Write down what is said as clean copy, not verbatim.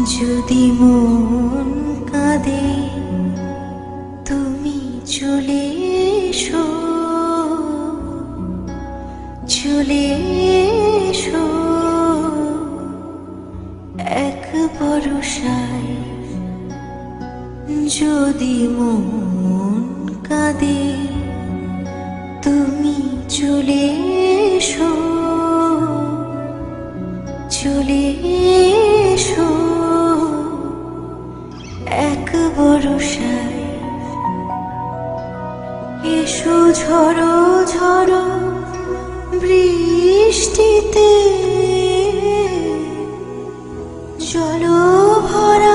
যদি মন কাঁদে তুমি চলে এসো, চলে এসো এক ভরসায়। যদি মন কাঁদে তুমি চলে এসো, চলে এসো এক ভরসায়। এসো ঝড়ো ঝড়ো বৃষ্টিতে, জল ভরা